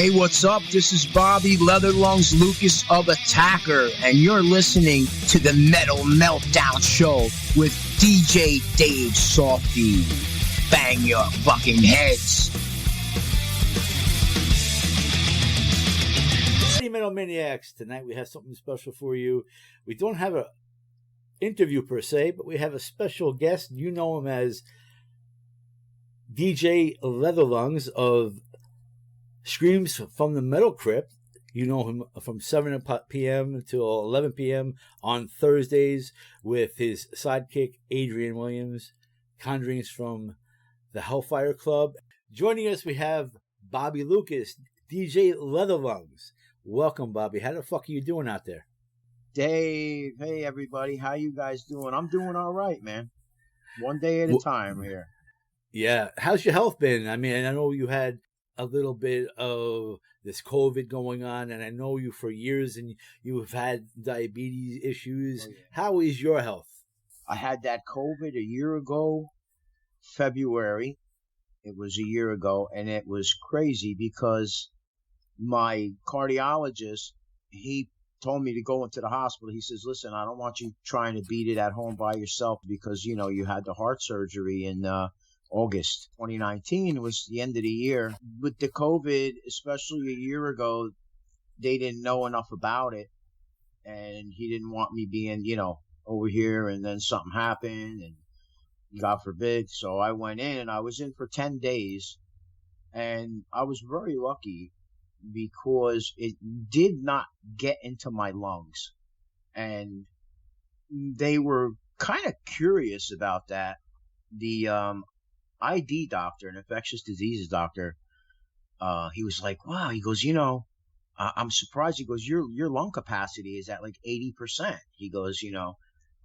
Hey, what's up? This is Bobby Leatherlungs Lucas of Attacker, and you're listening to the Metal Meltdown show with DJ Dave Softee. Bang your fucking heads. Hey, Metal Maniacs. Tonight we have something special for you. We don't have an interview per se, but we have a special guest. You know him as DJ Leatherlungs of Screams from the Metal Crypt. You know him from 7 p.m. until 11 p.m. on Thursdays with his sidekick, Adrian Williams, Conjurings from the Hellfire Club. Joining us, we have Bobby Lucas, DJ Leatherlungs. Welcome, Bobby. How the fuck are you doing out there? Dave, hey everybody, how you guys doing? I'm doing all right, man. One day at a time here. Yeah. How's your health been? I mean, I know you had a little bit of this COVID going on, and I know you for years, and you've had diabetes issues. Oh, yeah. How is your health? I had that COVID a year ago, February. It was a year ago, and it was crazy because my cardiologist, he told me to go into the hospital. He says, listen, I don't want you trying to beat it at home by yourself because, you know, you had the heart surgery in August 2019. It was the end of the year. With the COVID, especially a year ago, they didn't know enough about it. And he didn't want me being, you know, over here and then something happened and God forbid. So I went in and I was in for 10 days and I was very lucky because it did not get into my lungs. And they were kind of curious about that. The ID doctor, an infectious diseases doctor, he was like, wow, he goes, you know, I'm surprised. He goes, your lung capacity is at like 80%. He goes, you know,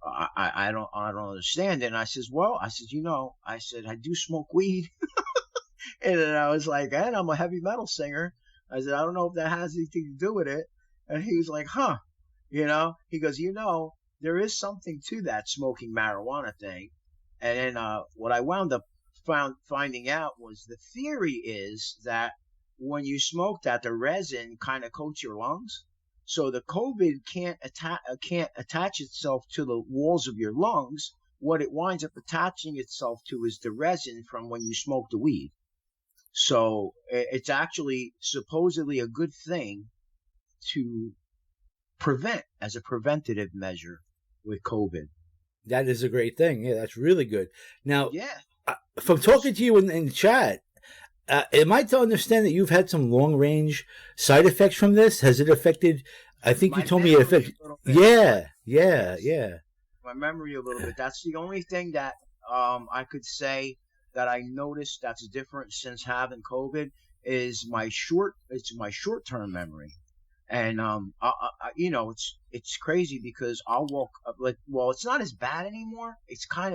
I don't understand it. And I says, well, you know, I do smoke weed. And then I was like, and I'm a heavy metal singer. I said, I don't know if that has anything to do with it. And he was like, huh, you know, he goes, you know, there is something to that smoking marijuana thing. And then what I wound up finding out was the theory is that when you smoke that, the resin kind of coats your lungs. So the COVID can't attach itself to the walls of your lungs. What it winds up attaching itself to is the resin from when you smoke the weed. So it's actually supposedly a good thing to prevent as a preventative measure with COVID. That is a great thing. Yeah, that's really good. Now, yeah. From talking to you in chat, am I to understand that you've had some long-range side effects from this? Has it affected, I think you told me it affected, yeah. My memory a little bit. That's the only thing that I could say that I noticed that's different since having COVID is my short-term memory. And, you know, it's crazy because I'll walk up well, it's not as bad anymore. It's kind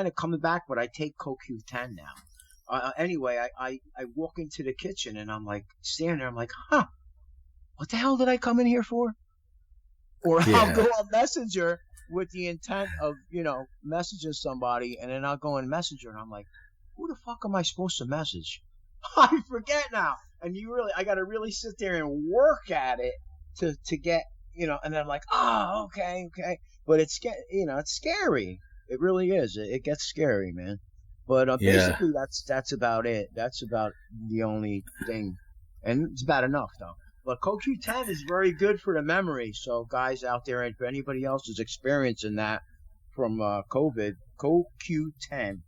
of coming back, but I take CoQ10 now. Anyway, I walk into the kitchen and I'm like, standing there, I'm like, huh, what the hell did I come in here for? Or yeah. I'll go on Messenger with the intent of, you know, messaging somebody, and then I'll go in Messenger and I'm like, who the fuck am I supposed to message? I forget now. And I got to really sit there and work at it to get, you know, and then I'm like, oh, okay. But it's, you know, it's scary. It really is. It gets scary, man. But basically that's about it. That's about the only thing. And it's bad enough though. But CoQ10 is very good for the memory. So guys out there, if anybody else is experiencing that from COVID, CoQ10,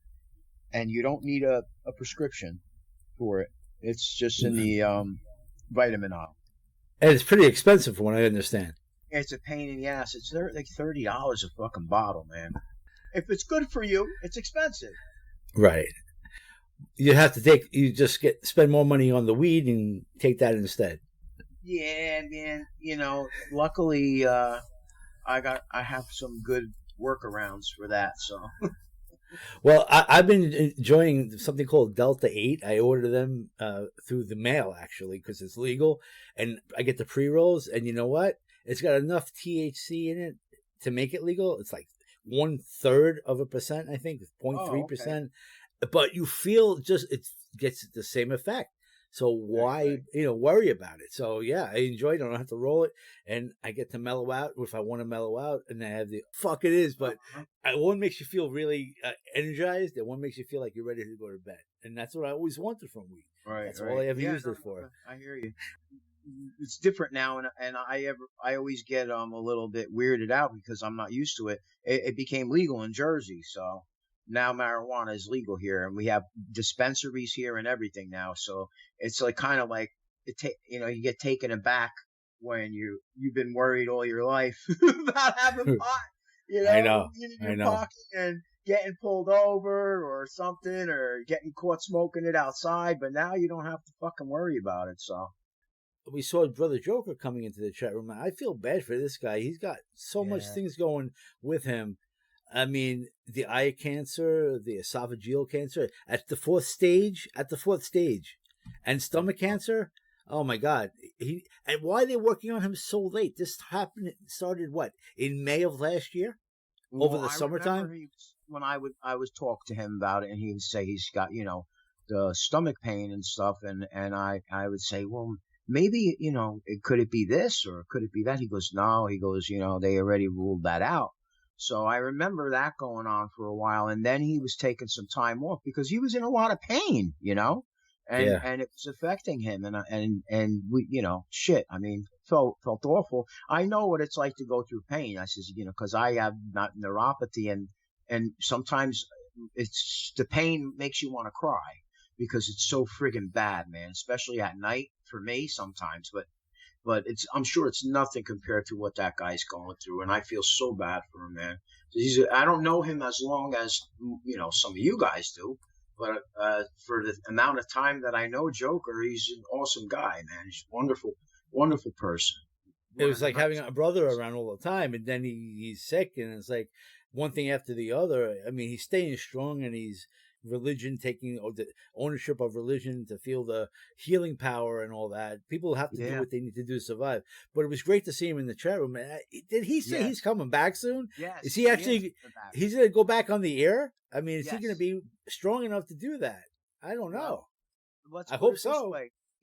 and you don't need a prescription for it. It's just in the vitamin aisle. And it's pretty expensive from what I understand. It's a pain in the ass. It's like $30 a fucking bottle, man. If it's good for you, it's expensive. Right. You have to spend more money on the weed and take that instead. Yeah, man. You know, luckily I have some good workarounds for that, so. Well, I've been enjoying something called Delta 8. I order them through the mail, actually, because it's legal. And I get the pre-rolls. And you know what? It's got enough THC in it to make it legal. It's like 0.3%, I think, 0.3%. Okay. But you feel it gets the same effect. So why, worry about it? So yeah, I enjoy it. I don't have to roll it, and I get to mellow out if I want to mellow out. And I have the fuck it is, but one makes you feel really energized, and one makes you feel like you're ready to go to bed. And that's what I always wanted from weed. Right. That's all I ever used it for. I hear you. It's different now, and I always get a little bit weirded out because I'm not used to it. It became legal in Jersey, so now marijuana is legal here, and we have dispensaries here and everything now. So it's like kind of like you get taken aback when you've been worried all your life about having pot, I know, in your pocket and getting pulled over or something, or getting caught smoking it outside. But now you don't have to fucking worry about it. So. We saw Brother Joker coming into the chat room. I feel bad for this guy. He's got so much things going with him. I mean, the eye cancer, the esophageal cancer at the fourth stage, and stomach cancer. Oh my God! And why are they working on him so late? This started in May of last year, over the summertime. When I would talk to him about it, and he would say he's got the stomach pain and stuff, and I would say, well, maybe, could it be this or could it be that? He goes, no. He goes, they already ruled that out. So I remember that going on for a while. And then he was taking some time off because he was in a lot of pain, and it was affecting him. And we, shit, I mean, felt awful. I know what it's like to go through pain. I says, because I have not neuropathy, and sometimes it's the pain makes you want to cry. Because it's so friggin' bad, man, especially at night for me sometimes. But I'm sure it's nothing compared to what that guy's going through, and I feel so bad for him, man. I don't know him as long as some of you guys do, but for the amount of time that I know Joker, he's an awesome guy, man. He's a wonderful, wonderful person. It was like having a brother around all the time, and then he's sick, and it's like one thing after the other. I mean, he's staying strong, and he's religion, taking the ownership of religion to feel the healing power and all that. People have to do what they need to do to survive. But it was great to see him in the chat room. Did he say he's coming back soon? Yes. Is he actually? He's going to go back on the air? I mean, is he going to be strong enough to do that? I don't know. I hope so.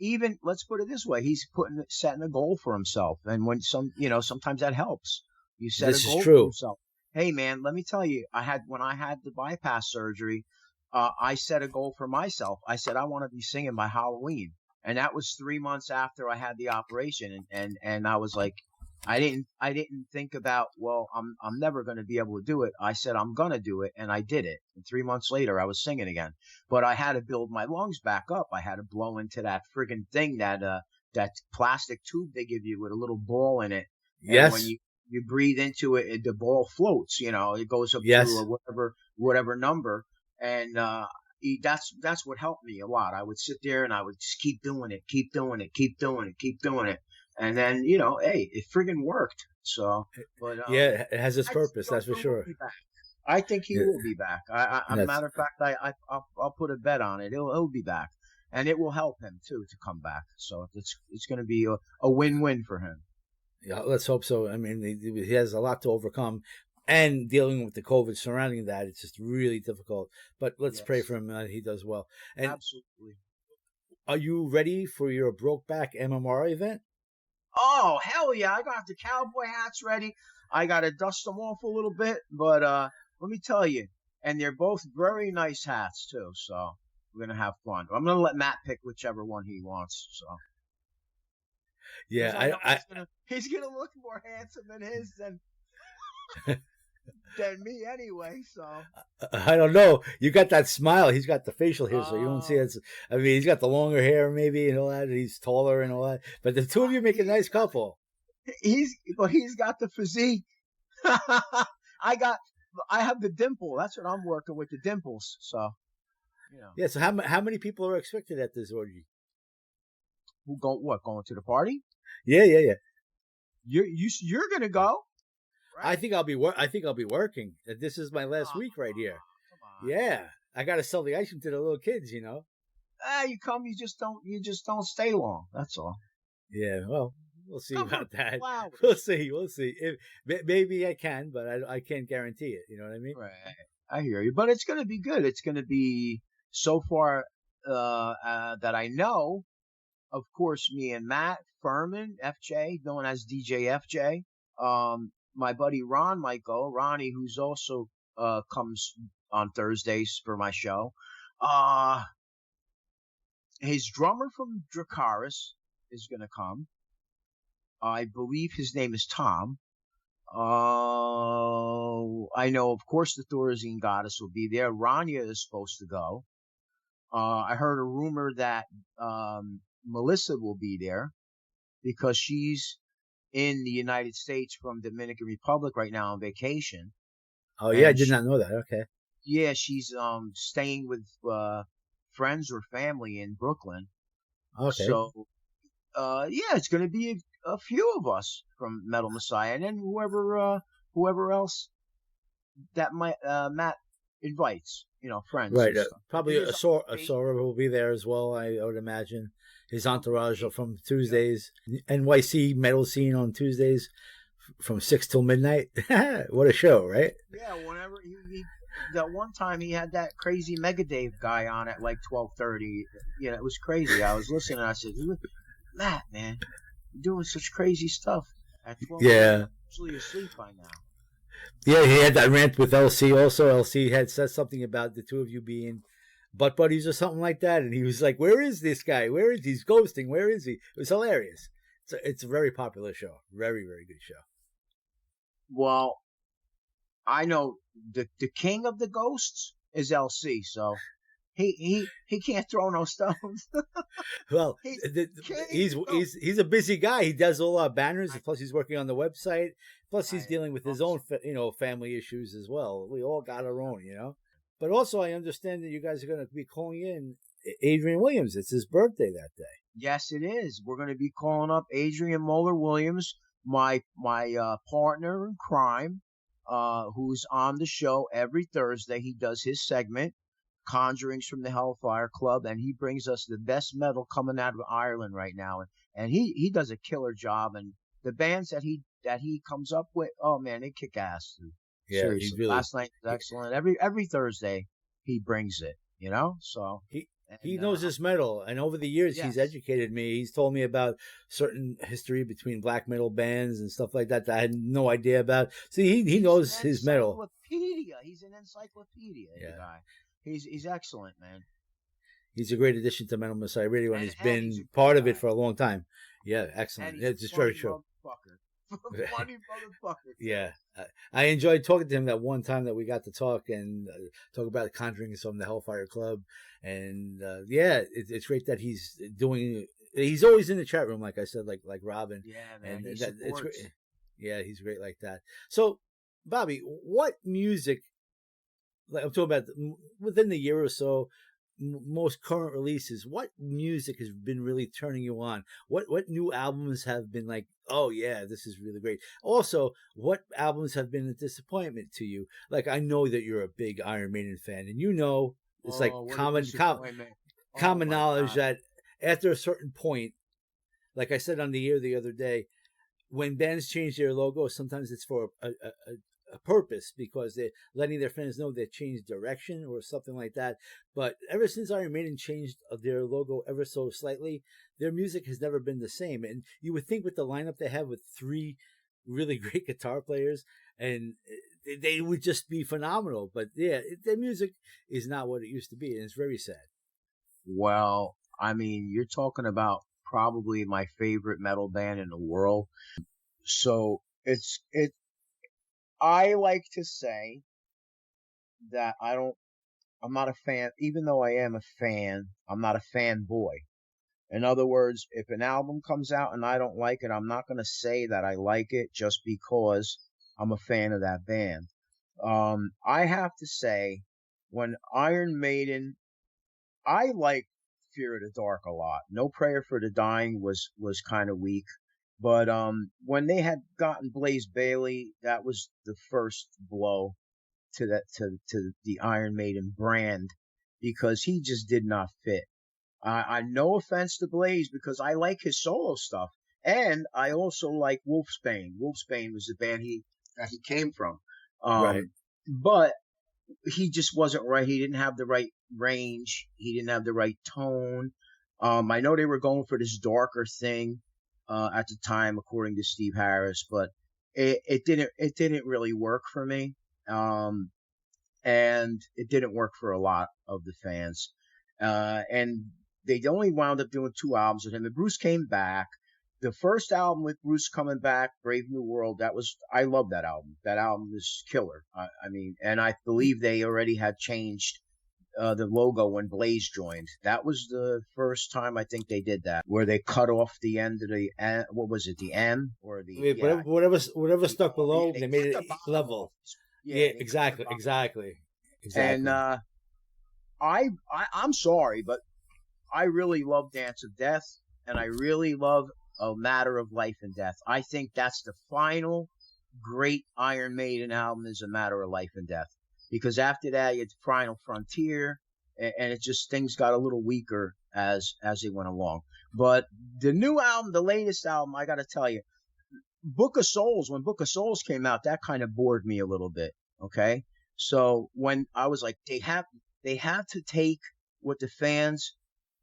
Even let's put it this way: he's setting a goal for himself, and when sometimes that helps. You set a goal for yourself. Hey, man, let me tell you, when I had the bypass surgery. I set a goal for myself. I said, I want to be singing by Halloween. And that was 3 months after I had the operation. And I was like, I didn't think about, well, I'm never going to be able to do it. I said, I'm going to do it. And I did it. And 3 months later, I was singing again, but I had to build my lungs back up. I had to blow into that friggin' thing, that plastic tube they give you with a little ball in it. Yes. And when you breathe into it, the ball floats, it goes up to whatever number. And that's what helped me a lot. I would sit there and I would just keep doing it. And then, hey, it friggin' worked. So, but it has its purpose, that's for sure. I think he will be back. As a matter of fact, I'll put a bet on it. He'll be back, and it will help him too to come back. So it's going to be a win-win for him. Yeah, let's hope so. I mean, he has a lot to overcome. And dealing with the COVID surrounding that, it's just really difficult. But let's pray for him that he does well. And absolutely. Are you ready for your Brokeback MMR event? Oh, hell yeah. I got the cowboy hats ready. I got to dust them off a little bit. But let me tell you, and they're both very nice hats, too. So we're going to have fun. I'm going to let Matt pick whichever one he wants. So. Yeah, he's going to look more handsome than his than me anyway, so I don't know. You got that smile. He's got the facial hair, so you don't see it. I mean, he's got the longer hair, maybe, and all that. He's taller and all that. But the two of you make a nice couple. He's got the physique. I have the dimple. That's what I'm working with, the dimples. So, Yeah. So how many people are expected at this orgy? Who going to the party? Yeah. You're gonna go. Right? I think I'll be working. This is my last week right here. Come on. Yeah, I got to sell the ice cream to the little kids. You come. You just don't stay long. That's all. Yeah. Well, we'll see about that. We'll see. Maybe I can, but I can't guarantee it. You know what I mean? Right. I hear you. But it's going to be good. It's going to be so far that I know. of course, me and Matt Furman, FJ, known as DJ FJ. My buddy Ron might go. Ronnie, who's also comes on Thursdays for my show. His drummer from Dracaris is going to come. I believe his name is Tom. I know, of course, the Thorazine Goddess will be there. Rania is supposed to go. I heard a rumor that Melissa will be there because she's in the United States from Dominican Republic right now on vacation. Oh, yeah, I did not know that. Okay. Yeah, she's staying with friends or family in Brooklyn. Okay. So, yeah, it's going to be a few of us from Metal Messiah, and then whoever else that Matt invites, friends. Right. Probably a Sora will be there as well, I would imagine. His entourage from Tuesdays. NYC metal scene on Tuesdays from 6 till midnight. What a show, right? Yeah, whenever that one time he had that crazy Mega Dave guy on at like 12:30. Yeah, it was crazy. I was listening and I said, Matt, man, you're doing such crazy stuff at 12. Yeah. I'm usually asleep by now. Yeah, he had that rant with LC also. LC had said something about the two of you being butt buddies or something like that. And he was like, where is this guy? Where is he? He's ghosting. Where is he? It was hilarious. It's a very popular show. Very, very good show. Well, I know the king of the ghosts is LC, so he can't throw no stones. Well, he's a busy guy. He does all our banners. Plus, he's working on the website. Plus, he's dealing with his own, family issues as well. We all got our own, But also, I understand that you guys are going to be calling in Adrian Williams. It's his birthday that day. Yes, it is. We're going to be calling up Adrian Moeller Williams, my partner in crime, who's on the show every Thursday. He does his segment, Conjurings from the Hellfire Club, and he brings us the best metal coming out of Ireland right now. And he does a killer job. And the bands that he comes up with, oh man, they kick ass. Dude. Yeah, seriously. really, Last night was excellent. Every Thursday he brings it, So he knows his metal, and over the years yes. He's educated me. He's told me about certain history between black metal bands and stuff like that I had no idea about. See, he knows his metal. He's an encyclopedia. Yeah. The guy. He's excellent, man. He's a great addition to Metal Messiah Radio, and he's been part of it for a long time. Yeah, excellent. It's just very true. Funny motherfucker. Yeah, I enjoyed talking to him that one time that we got to talk and talk about the Conjurings from the Hellfire Club, and it's great that he's doing. He's always in the chat room, like I said, like Robin. Yeah, man. And it's great. Yeah, he's great like that. So, Bobby, what music? Like I'm talking about within the year or so, most current releases. What music has been really turning you on? What new albums have been like? Oh yeah, this is really great. Also, what albums have been a disappointment to you? Like I know that you're a big Iron Maiden fan, and it's common knowledge that after a certain point, like I said on the air the other day, when bands change their logo, sometimes it's for a purpose because they're letting their fans know they changed direction or something like that. But ever since Iron Maiden changed their logo ever so slightly, their music has never been the same. And you would think with the lineup they have with 3 really great guitar players, and they would just be phenomenal. But yeah, their music is not what it used to be, and it's very sad. Well, I mean, you're talking about probably my favorite metal band in the world. So I like to say that I'm not a fan, even though I am a fan, I'm not a fanboy. In other words, if an album comes out and I don't like it, I'm not going to say that I like it just because I'm a fan of that band. I have to say, when Iron Maiden, I like Fear of the Dark a lot. No Prayer for the Dying was kind of weak. But when they had gotten Blaze Bayley, that was the first blow to the Iron Maiden brand because he just did not fit. I no offense to Blaze because I like his solo stuff, and I also like Wolfsbane. Wolfsbane was the band that he came from, Right. But he just wasn't right. He didn't have the right range. He didn't have the right tone. I know they were going for this darker thing at the time, according to Steve Harris, but it didn't really work for me. And it didn't work for a lot of the fans. And they only wound up doing 2 albums with him. And Bruce came back. The first album with Bruce coming back, Brave New World, I love that album. That album is killer. I mean, and I believe they already had changed the logo when Blaze joined. That was the first time I think they did that, where they cut off the end of the N, what was it, the M or the whatever stuck below, they made it level. Yeah, they exactly. And I'm sorry, but I really love Dance of Death, and I really love A Matter of Life and Death. I think that's the final great Iron Maiden album, is A Matter of Life and Death. Because after that, you had Final Frontier, and it just, things got a little weaker as they went along. But the new album, the latest album, I got to tell you, Book of Souls, when Book of Souls came out, that kind of bored me a little bit. Okay. So when I was like, they have to take what the fans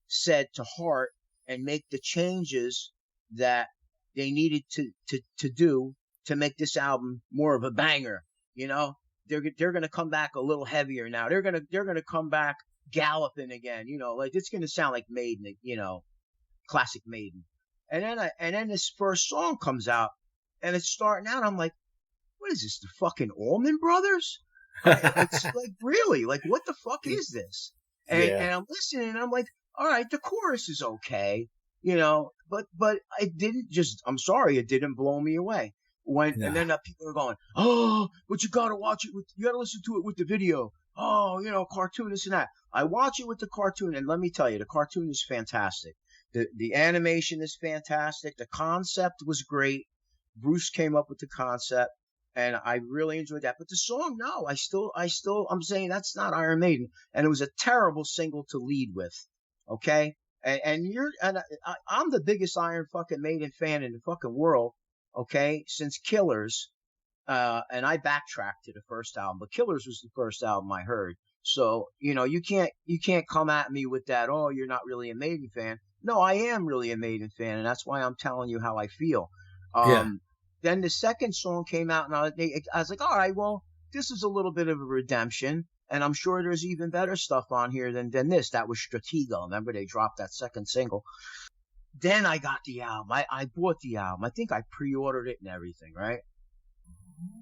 said to heart and make the changes that they needed to do to make this album more of a banger. You know, they're going to come back a little heavier now. They're going to come back galloping again, you know, like it's going to sound like Maiden, you know, classic Maiden. And then this first song comes out and it's starting out. I'm like, what is this? The fucking Allman Brothers? It's like, really? Like, what the fuck is this? And I'm listening and I'm like, all right, the chorus is okay, you know, but it didn't just, I'm sorry, it didn't blow me away. And then people are going, oh, but you got to watch it you got to listen to it with the video. Oh, you know, cartoon, this and that. I watch it with the cartoon, and let me tell you, the cartoon is fantastic. The animation is fantastic. The concept was great. Bruce came up with the concept, and I really enjoyed that. But the song, no, I'm saying that's not Iron Maiden, and it was a terrible single to lead with. Okay, I'm the biggest Iron fucking Maiden fan in the fucking world. Okay, since Killers, and I backtracked to the first album, but Killers was the first album I heard. So, you know, you can't come at me with that, oh, you're not really a Maiden fan. No, I am really a Maiden fan, and that's why I'm telling you how I feel. Then the second song came out, and I was like, all right, well, this is a little bit of a redemption, and I'm sure there's even better stuff on here than this. That was Stratego. Remember, they dropped that second single. Then I got the album. I bought the album. I think I pre-ordered it and everything, right?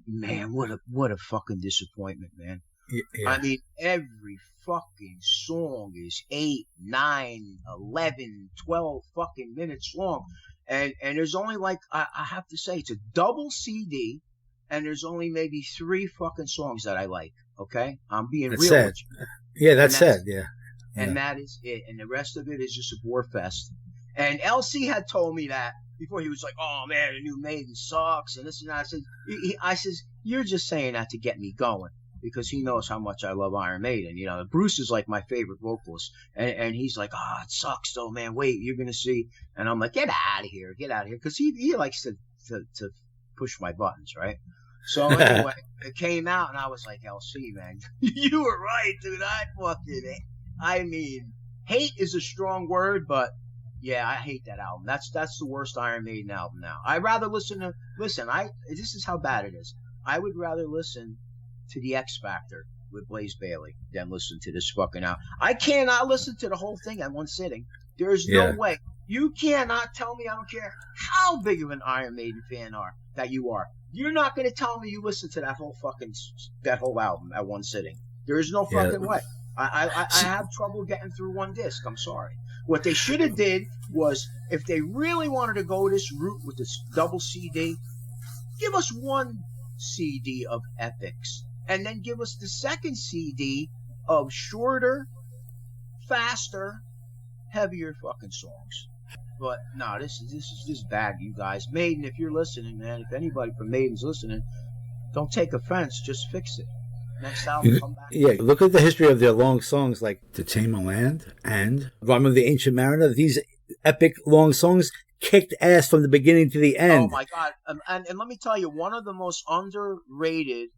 Man, what a fucking disappointment, man. Yeah. I mean, every fucking song is 8, 9, 11, 12 fucking minutes long. And there's only like, I have to say, it's a double CD, and there's only maybe 3 fucking songs that I like, okay? I'm being real with you. Yeah, that's sad, yeah. And that is it. And the rest of it is just a bore fest. And LC had told me that before. He was like, oh, man, the new Maiden sucks, and this and that. I says, you're just saying that to get me going, because he knows how much I love Iron Maiden. You know, Bruce is like my favorite vocalist, and he's like, oh, it sucks though, man. Wait, you're gonna see. And I'm like, get out of here, because he likes to push my buttons, right? So anyway, it came out, and I was like, LC, man, you were right, dude. I mean, hate is a strong word, but yeah, I hate that album. That's the worst Iron Maiden album now. I'd rather this is how bad it is. I would rather listen to the X Factor with Blaze Bayley than listen to this fucking album. I cannot listen to the whole thing at one sitting. There's no way. You cannot tell me, I don't care how big of an Iron Maiden fan that you are. You're not going to tell me you listen to that whole album at one sitting. There is no fucking way. I have trouble getting through one disc. I'm sorry. What they should have did was, if they really wanted to go this route with this double CD, give us one CD of epics, and then give us the second CD of shorter, faster, heavier fucking songs. But no, this is bad, you guys. Maiden, if you're listening, man, if anybody from Maiden's listening, don't take offense. Just fix it. Next album, come back. Yeah, look at the history of their long songs like To Tame a Land and Rhyme of the Ancient Mariner. These epic long songs kicked ass from the beginning to the end. Oh my God. And let me tell you, one of the most underrated,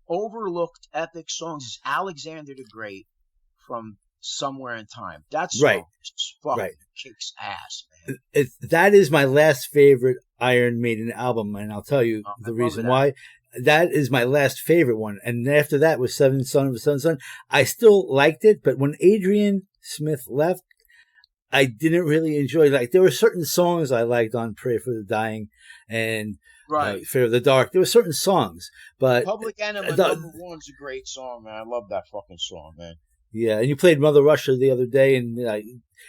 overlooked epic songs is Alexander the Great from Somewhere in Time. That Right. song just fucking Right. kicks ass, man. That is my last favorite Iron Maiden album, and I'll tell you the reason why. That is my last favorite one. And after that was Seventh Son of a Seventh Son. I still liked it, but when Adrian Smith left, I didn't really enjoy it. Like, there were certain songs I liked on Pray for the Dying and Fear of the Dark. There were certain songs, but Public Enemy number one's a great song, man. I love that fucking song, man. Yeah, and you played Mother Russia the other day, and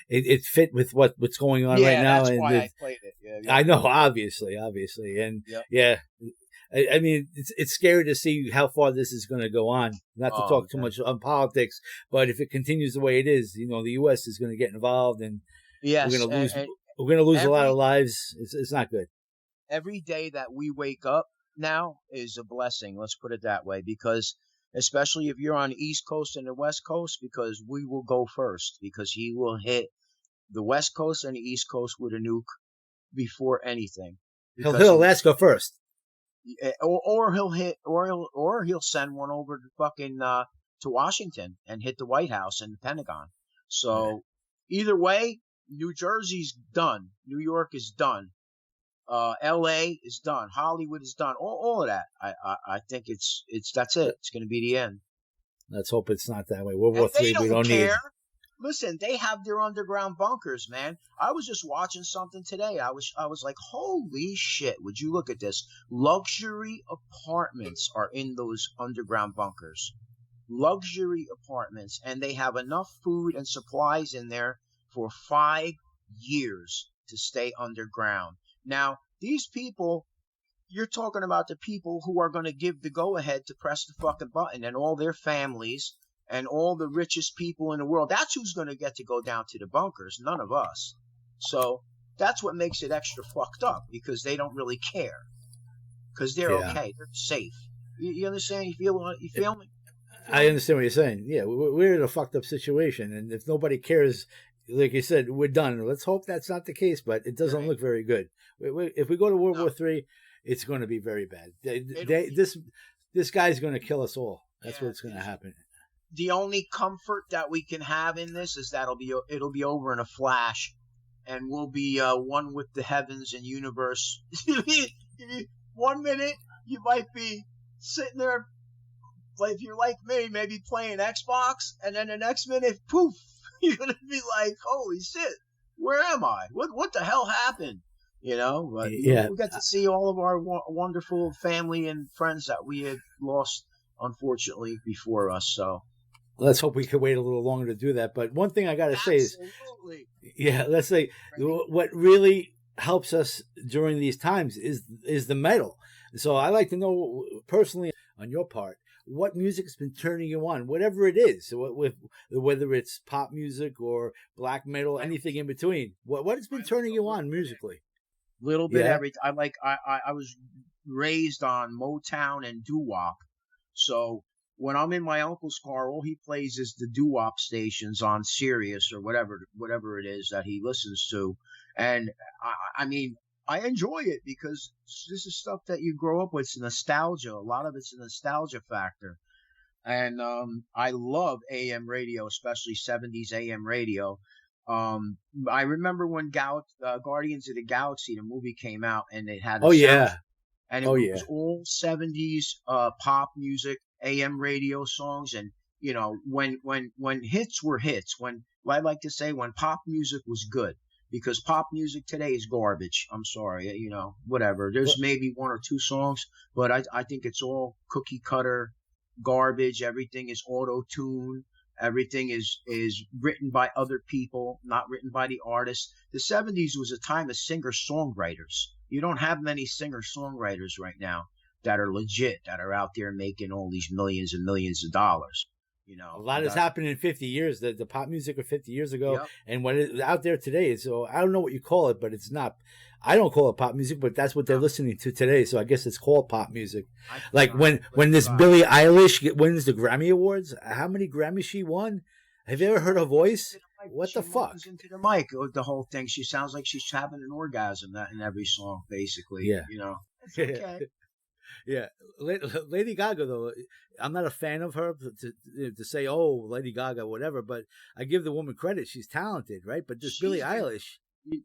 it fit with what's going on right now. That's and why I played it. Yeah. I know, obviously, and I mean, it's scary to see how far this is going to go on. Not to talk too much on politics, but if it continues the way it is, the U.S. is going to get involved, and we're going to lose a lot of lives. It's not good. Every day that we wake up now is a blessing. Let's put it that way, because especially if you're on the East Coast and the West Coast, because we will go first, because he will hit the West Coast and the East Coast with a nuke before anything. He'll hit Alaska first. Or he'll send one over to fucking to Washington and hit the White House and the Pentagon. So either way, New Jersey's done. New York is done. L.A. is done. Hollywood is done. All of that. I think that's it. It's going to be the end. Let's hope it's not that way. World War III, we don't need. Listen, they have their underground bunkers, man. I was just watching something today. I was like, holy shit, would you look at this? Luxury apartments are in those underground bunkers. Luxury apartments. And they have enough food and supplies in there for 5 years to stay underground. Now, these people, you're talking about the people who are going to give the go-ahead to press the fucking button, and all their families and all the richest people in the world. That's who's going to get to go down to the bunkers, none of us. So that's what makes it extra fucked up, because they don't really care, because they're okay, they're safe. You understand? You feel me? I understand what you're saying. Yeah, we're in a fucked up situation, and if nobody cares, like you said, we're done. Let's hope that's not the case, but it doesn't look very good. If we go to World War III, it's going to be very bad. This guy's going to kill us all. That's what's going to happen. The only comfort that we can have in this is that it'll be over in a flash, and we'll be one with the heavens and universe. 1 minute you might be sitting there, like, if you're like me, maybe playing Xbox, and then the next minute, poof, you're gonna be like, holy shit, where am I? What the hell happened? But we got to see all of our wonderful family and friends that we had lost, unfortunately, before us. So let's hope we can wait a little longer to do that. But one thing I got to say is, let's say what really helps us during these times is the metal. So I like to know personally, on your part, what music has been turning you on, whatever it is, whether it's pop music or black metal, anything in between. What has been turning you on musically? Little bit every. I was raised on Motown and doo-wop, so when I'm in my uncle's car, all he plays is the doo-wop stations on Sirius or whatever it is that he listens to, and I mean, I enjoy it because this is stuff that you grow up with. It's nostalgia. A lot of it's a nostalgia factor. And I love AM radio, especially 70s AM radio. I remember when Guardians of the Galaxy, the movie, came out, and it had and it was all 70s pop music, AM radio songs, and when hits were hits, when I like to say when pop music was good. Because pop music today is garbage. I'm sorry, whatever. There's maybe 1 or 2 songs, but I think it's all cookie cutter garbage. Everything is auto-tune. Everything is written by other people, not written by the artist. The 70s was a time of singer-songwriters. You don't have many singer-songwriters right now that are legit, that are out there making all these millions and millions of dollars. A lot has happened in 50 years. The pop music of 50 years ago, and what is out there today. So I don't know what you call it, but it's not. I don't call it pop music, but that's what they're listening to today. So I guess it's called pop music. Like when this Billie Eilish wins the Grammy Awards, how many Grammys she won? Have you ever heard her voice? What the fuck? Into the mic, the whole thing. She sounds like she's having an orgasm in every song, basically. Yeah. It's okay. Yeah, Lady Gaga though, I'm not a fan of her to say, oh, Lady Gaga, whatever. But I give the woman credit; she's talented, right? But this Billie Eilish,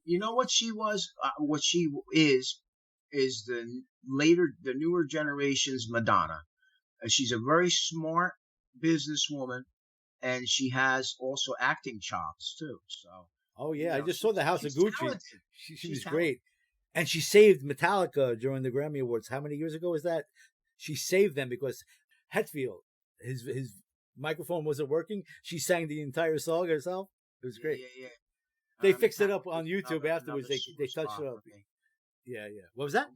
you know what she was, what she is the newer generation's Madonna. She's a very smart businesswoman, and she has also acting chops too. So, oh yeah, I just saw the House of Gucci. Talented. She was great, and she saved Metallica during the Grammy Awards. How many years ago was that? She saved them because Hetfield, his microphone wasn't working. She sang the entire song herself. It was great. Yeah. They fixed it up on YouTube afterwards. They touched it up. Yeah. What was that?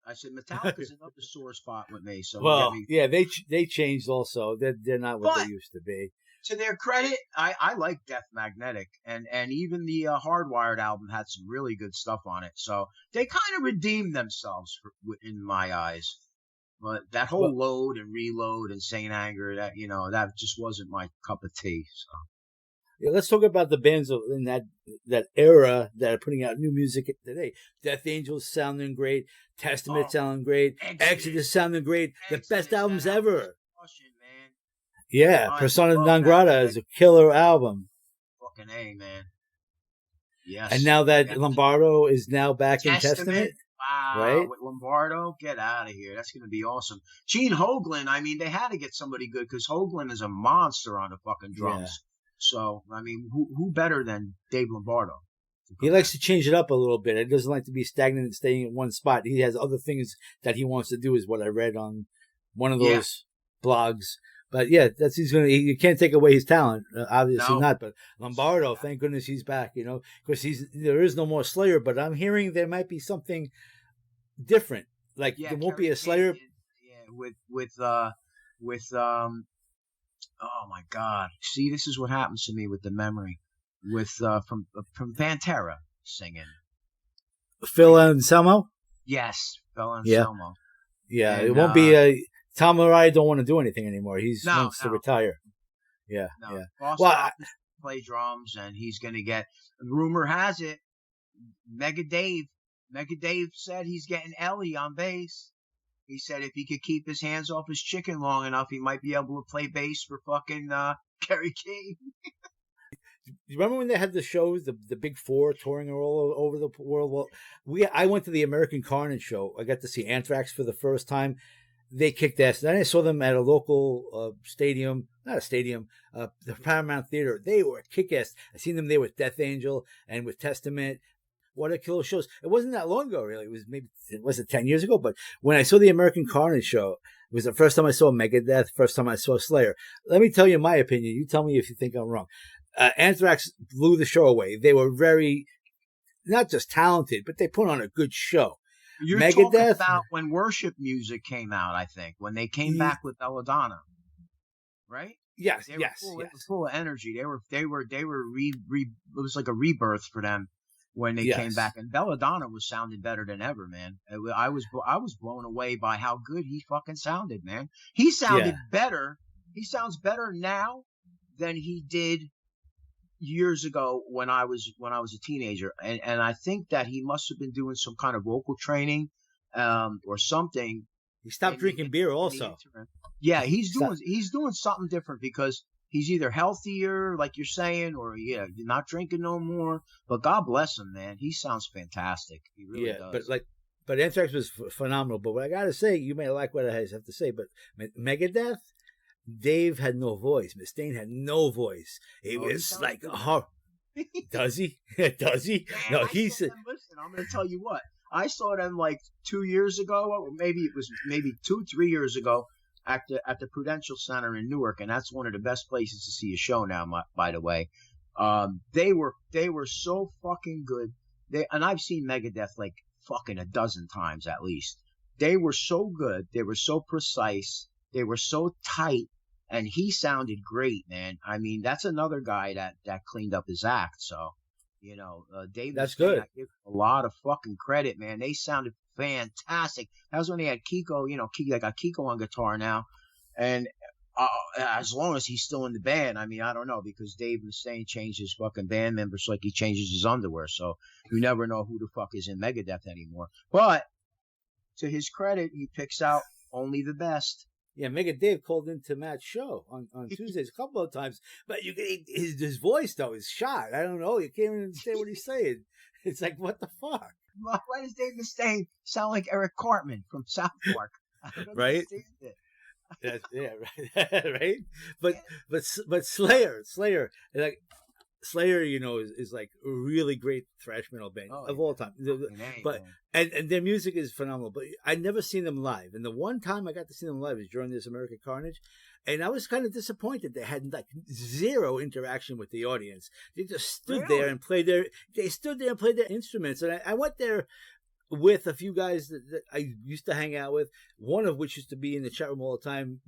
I said Metallica's another sore spot with me. So yeah, they changed also. They're not what they used to be. To their credit, I like Death Magnetic, and even the Hardwired album had some really good stuff on it. So they kind of redeemed themselves in my eyes. But that whole load and reload and Saint Anger, that just wasn't my cup of tea. So. Yeah, let's talk about the bands in that era that are putting out new music today. Death Angels sounding great, Testament sounding great, Exodus sounding great, the best albums ever. Yeah, Persona non grata is a killer album. Fucking A, man. Yes. And now that Lombardo is now back in Testament. Wow, right? With Lombardo, get out of here. That's going to be awesome. Gene Hoglan, I mean, they had to get somebody good because Hoglan is a monster on the fucking drums. Yeah. So, I mean, who better than Dave Lombardo? He likes to change it up a little bit. He doesn't like to be stagnant and staying in one spot. He has other things that he wants to do, is what I read on one of those blogs. But yeah, you can't take away his talent. Obviously not. But Lombardo, thank goodness he's back, because there is no more Slayer, but I'm hearing there might be something different. Like there won't be a Slayer. With oh my God. See, this is what happens to me with the memory. With from Pantera singing. Phil Anselmo? Yes, Phil Anselmo. Yeah, and, it won't be Tom Murray don't want to do anything anymore. He wants to retire. Yeah. Well, play drums, and he's going to get. Rumor has it, Mega Dave said he's getting Ellie on bass. He said if he could keep his hands off his chicken long enough, he might be able to play bass for fucking Kerry King. You remember when they had the shows, the Big Four touring all over the world? Well, I went to the American Carnage show. I got to see Anthrax for the first time. They kicked ass. Then I saw them at a local stadium, not a stadium, the Paramount Theater. They were kick-ass. I seen them there with Death Angel and with Testament. What a killer shows. It wasn't that long ago, really. It wasn't 10 years ago, but when I saw the American Carnage show, it was the first time I saw Megadeth, first time I saw Slayer. Let me tell you my opinion. You tell me if you think I'm wrong. Anthrax blew the show away. They were very, not just talented, but they put on a good show. You're talking about when worship music came out, I think, when they came back with Belladonna, right? Yes, they were full of energy. They were it was like a rebirth for them when they came back, and Belladonna was sounding better than ever, man. I was blown away by how good he fucking sounded, man. He sounded better. He sounds better now than he did years ago when I was a teenager, and I think that he must have been doing some kind of vocal training or something. He stopped drinking beer also. Yeah, he's doing something different because he's either healthier, like you're saying, or not drinking no more. But God bless him, man. He sounds fantastic. He really does. But Anthrax was phenomenal. But what I gotta say, you may like what I have to say, but Megadeth, Dave had no voice. Mustaine had no voice. It was like a horror. Does he? Does he? Man, no, he's. Listen, I'm going to tell you what. I saw them like 2 years ago, or maybe 2-3 years ago, at the Prudential Center in Newark, and that's one of the best places to see a show now. By the way, they were so fucking good. And I've seen Megadeth like fucking a dozen times at least. They were so good. They were so precise. They were so tight, and he sounded great, man. I mean, that's another guy that cleaned up his act. So, Dave. That's good. I give a lot of fucking credit, man. They sounded fantastic. That was when they had Kiko. They got Kiko on guitar now, and as long as he's still in the band, I mean, I don't know, because Dave Mustaine changed his fucking band members like he changes his underwear. So you never know who the fuck is in Megadeth anymore. But to his credit, he picks out only the best. Yeah, Mega Dave called into Matt's show on Tuesdays a couple of times, but his voice though is shot. I don't know, you can't even understand what he's saying. It's like, what the fuck? Why does Dave Mustaine sound like Eric Cartman from South Park? I don't right? understand it. Yeah, right. But Slayer, like Slayer, is like a really great thrash metal band of all time. But and their music is phenomenal. But I never seen them live. And the one time I got to see them live is during this American Carnage, and I was kind of disappointed they had like zero interaction with the audience. They just stood there and played their. They stood there and played their instruments. And I went there with a few guys that I used to hang out with, one of which used to be in the chat room all the time.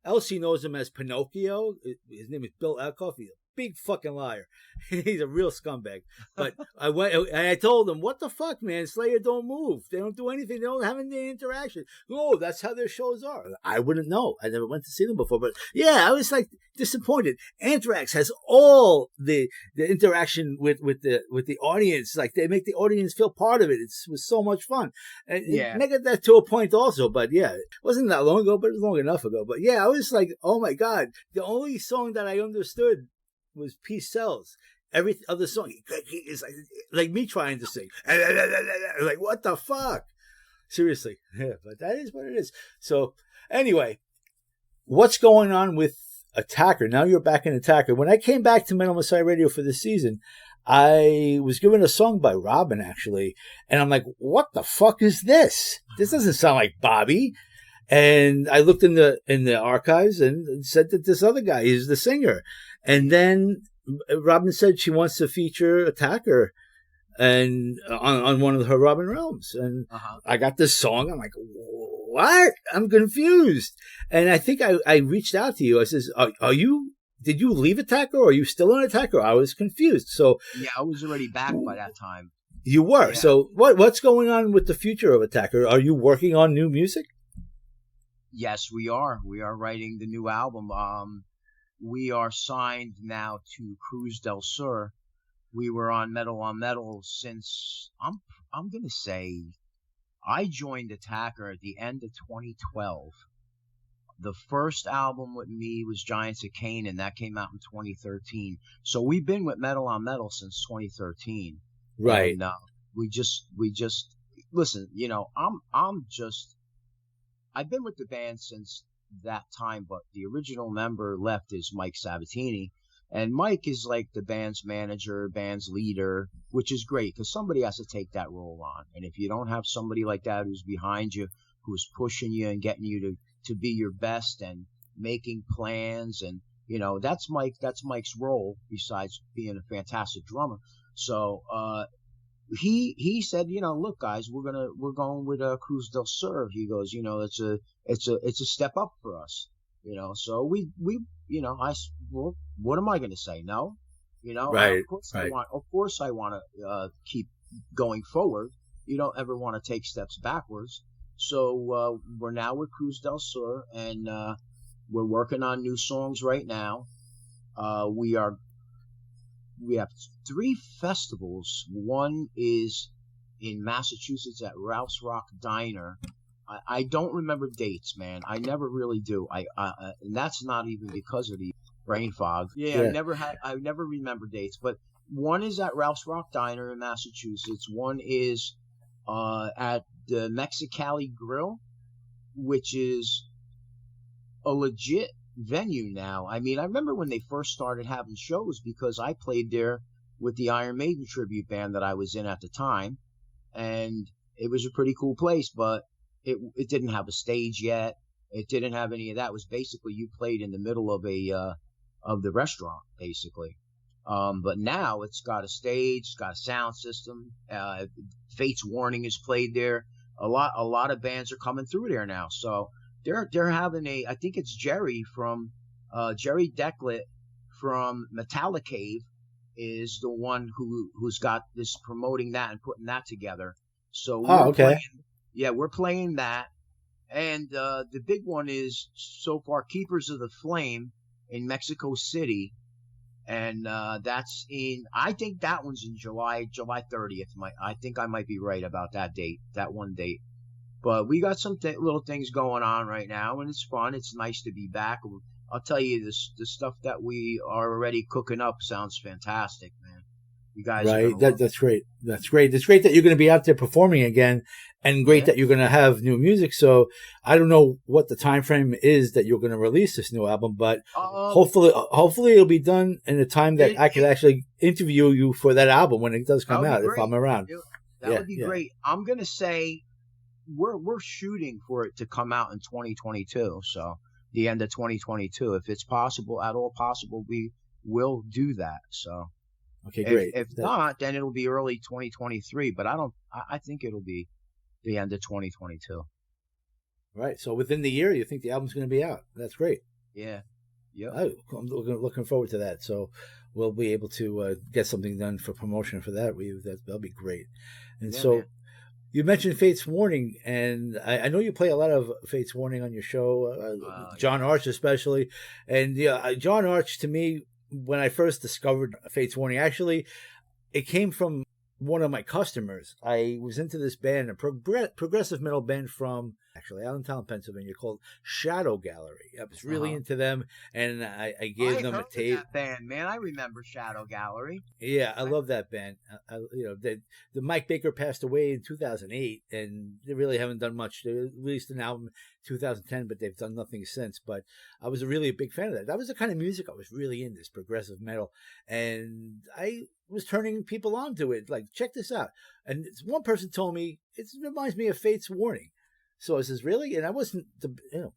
Elsie knows him as Pinocchio. His name is Bill Elkoff. He's a big fucking liar. He's a real scumbag. But I went and I told him, what the fuck, man? Slayer don't move. They don't do anything. They don't have any interaction. Oh, that's how their shows are. I wouldn't know. I never went to see them before. But yeah, I was like disappointed. Anthrax has all the interaction with the audience. Like they make the audience feel part of it. It was so much fun. And I got that to a point also. But yeah, it wasn't that long ago, but it was long enough ago. But yeah, I was like, oh my God. The only song that I understood was Peace Sells. Every other song is like me trying to sing. Like, what the fuck? Seriously. Yeah, but that is what it is. So anyway, what's going on with Attacker? Now you're back in Attacker. When I came back to Metal Messiah Radio for this season, I was given a song by Robin, actually. And I'm like, what the fuck is this? This doesn't sound like Bobby. And I looked in the archives and said that this other guy is the singer. And then Robin said she wants to feature Attacker and on one of her Robin Realms. And I got this song. I'm like, what? I'm confused. And I think I reached out to you. I says, did you leave Attacker or are you still in Attacker? I was confused. So yeah, I was already back by that time. You were. Yeah. So what's going on with the future of Attacker? Are you working on new music? Yes, we are. We are writing the new album. We are signed now to Cruz del Sur. We were on Metal since I'm gonna say I joined Attacker at the end of 2012. The first album with me was Giants of Canaan. That came out in 2013. So we've been with Metal on Metal since 2013. Right. And we just listen. I've been with the band since that time, but the original member left is Mike Sabatini, and Mike is like the band's manager, band's leader, which is great because somebody has to take that role on. And if you don't have somebody like that who's behind you, who's pushing you and getting you to be your best and making plans, and that's Mike's role besides being a fantastic drummer. So he said, look guys, we're going with Cruz del Sur. He goes, it's a step up for us, So we what am I going to say? No, right. Of course I want to keep going forward. You don't ever want to take steps backwards. So we're now with Cruz del Sur, and we're working on new songs right now. We have 3 festivals. One is in Massachusetts at Ralph's Rock Diner. I don't remember dates, man. I never really do. And that's not even because of the brain fog. Yeah. I never remember dates. But one is at Ralph's Rock Diner in Massachusetts. One is at the Mexicali Grill, which is a legit venue now. I mean, I remember when they first started having shows because I played there with the Iron Maiden tribute band that I was in at the time, and it was a pretty cool place, but it didn't have a stage yet. It didn't have any of that. It was basically you played in the middle of the restaurant, basically. But now it's got a stage, it's got a sound system. Fate's Warning is played there. A lot of bands are coming through there now. So they're having I think it's Jerry Declet from Metallicave is the one who's got this promoting that and putting that together. So we're playing that. And the big one is so far Keepers of the Flame in Mexico City. And that's I think that one's in July 30th. I think I might be right about that date, that one date. But we got some little things going on right now, and it's fun. It's nice to be back. I'll tell you, the stuff that we are already cooking up sounds fantastic, man. You guys are Right. gonna love That's great. That's great. It's great that you're going to be out there performing again, and great that you're going to have new music. So I don't know what the time frame is that you're going to release this new album, but hopefully it'll be done in a time that I could actually interview you for that album when it does come out, if I'm around. That would be great. I'm going to say we're shooting for it to come out in 2022. So the end of 2022, if it's possible, at all possible, we will do that. So. Okay, great. If not, then it'll be early 2023. But I think it'll be the end of 2022. Right. So within the year, you think the album's going to be out? That's great. Yeah. Yeah. I'm looking forward to that. So we'll be able to get something done for promotion for that. That'll be great. And so man. You mentioned Fates Warning, and I know you play a lot of Fates Warning on your show, John Arch especially. And John Arch, to me, when I first discovered Fates Warning, actually, it came from one of my customers. I was into this band, a progressive metal band from Allentown, Pennsylvania, called Shadow Gallery. I was really into them, and I gave them a tape. That band, man, I remember Shadow Gallery. Yeah, I love that band. The Mike Baker passed away in 2008, and they really haven't done much. They released an album in 2010, but they've done nothing since. But I was really a big fan of that. That was the kind of music I was really into, this progressive metal, and I was turning people on to it. Like, check this out. And one person told me, it reminds me of Fates Warning. So I says, really? And I wasn't,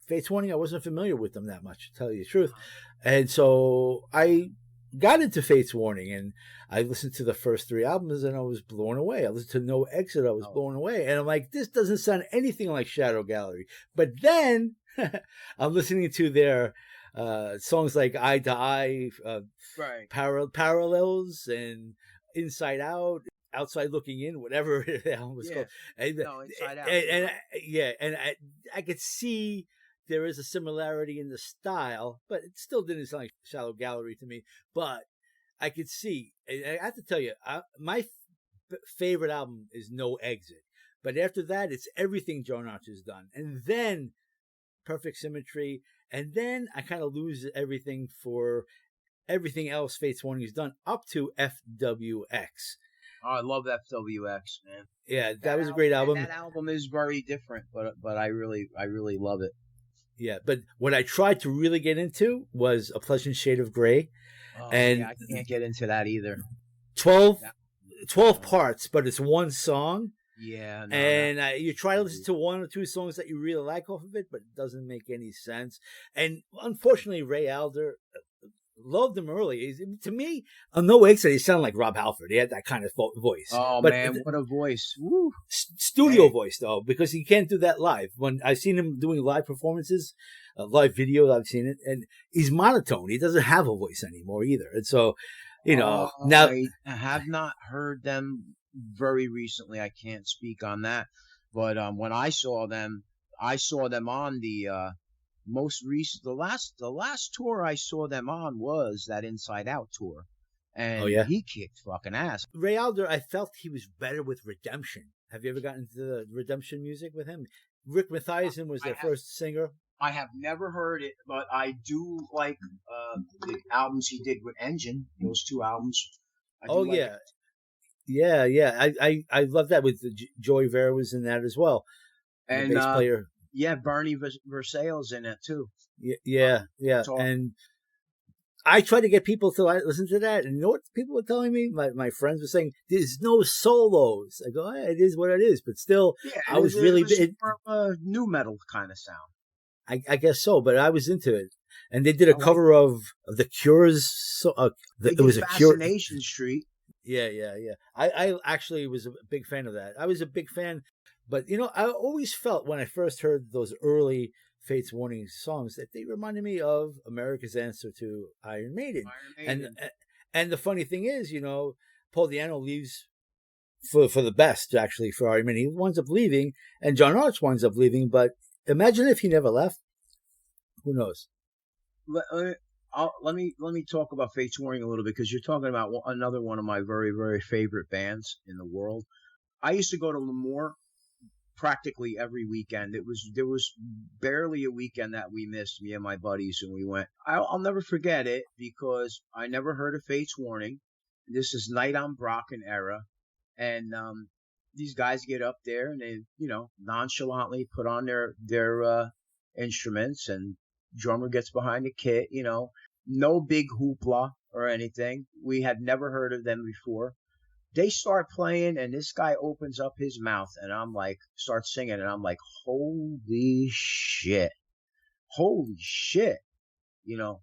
Fates Warning, I wasn't familiar with them that much, to tell you the truth. And so I got into Fates Warning, and I listened to the first 3 albums, and I was blown away. I listened to No Exit, I was blown away. And I'm like, this doesn't sound anything like Shadow Gallery. But then I'm listening to their songs like Eye to Eye, Parallels, and Inside Out, Outside Looking In, whatever the album was called. Inside Out. And I could see there is a similarity in the style, but it still didn't sound like Shadow Gallery to me. But I could see, I have to tell you, my favorite album is No Exit. But after that, it's everything John Arch has done. And then Perfect Symmetry. And then I kind of lose everything for everything else Fates Warning has done up to FWX. Oh, I love FWX, man. Yeah, that was a great album. That album is very different, but I really love it. Yeah, but what I tried to really get into was A Pleasant Shade of Grey. And I can't get into that either. 12 parts, but it's one song. Yeah. You try to listen to 1 or 2 songs that you really like off of it, but it doesn't make any sense. And unfortunately, Ray Alder, loved him early. To me, on No Exit, he sounded like Rob Halford. He had that kind of voice. Oh, but man, what a voice. Woo. Studio voice, though, because he can't do that live. When I've seen him doing live performances, live video, I've seen it, and he's monotone. He doesn't have a voice anymore either. And so, now... I have not heard them very recently. I can't speak on that. But when I saw them on the... most recent, the last tour I saw them on was that Inside Out tour, and he kicked fucking ass. Ray Alder, I felt he was better with Redemption. Have you ever gotten into the Redemption music with him? Rick Mathiasen was their first singer. I have never heard it, but I do like the albums he did with Engine. Those 2 albums. I love that. With Joey Vera was in that as well, and the bass player. Yeah, Bernie Versailles in it too. Yeah. And I try to get people to listen to that. And you know what people were telling me? My friends were saying, there's no solos. I go, it is what it is. But still, I was really... It was more of a new metal kind of sound. I guess so, but I was into it. And they did a cover of The Cure's... it was a Cure... Fascination Street. Yeah. I actually was a big fan of that. I was a big fan... But, I always felt when I first heard those early Fates Warning songs that they reminded me of America's answer to Iron Maiden. And the funny thing is, Paul Di'Anno leaves for the best, actually, for Iron Maiden. He winds up leaving, and John Arch winds up leaving. But imagine if he never left. Who knows? Let me talk about Fates Warning a little bit, because you're talking about another one of my very, very favorite bands in the world. I used to go to Lemoore practically every weekend. There was barely a weekend that we missed, me and my buddies, and we went. I'll never forget it because I never heard of Fate's Warning. This is Night on Brocken era, and these guys get up there and they, nonchalantly put on their instruments, and drummer gets behind the kit. No big hoopla or anything. We had never heard of them before. They start playing, and this guy opens up his mouth, and I'm like, start singing, and I'm like, holy shit, holy shit,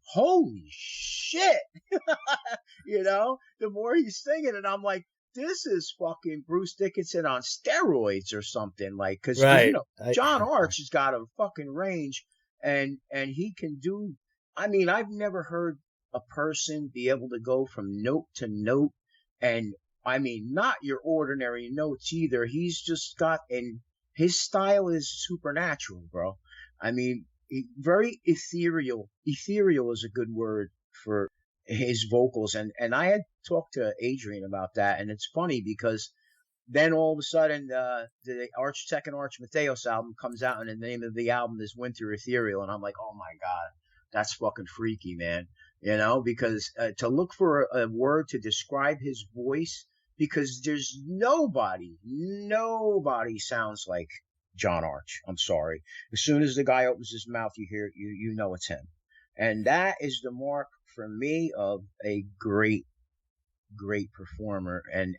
holy shit, the more he's singing, and I'm like, this is fucking Bruce Dickinson on steroids or something, like, because right. John Arch has got a fucking range, and he can do. I mean, I've never heard a person be able to go from note to note, and I mean, not your ordinary notes either. He's just got, and his style is supernatural, bro. I mean, very ethereal. Ethereal is a good word for his vocals. And I had talked to Adrian about that, and it's funny because then all of a sudden the Archtech and Arch Mateos album comes out, and the name of the album is Winter Ethereal, and I'm like, oh my God, that's fucking freaky, man. Because to look for a word to describe his voice, because there's nobody sounds like John Arch. I'm sorry. As soon as the guy opens his mouth, you hear, you know it's him. And that is the mark for me of a great, great performer. And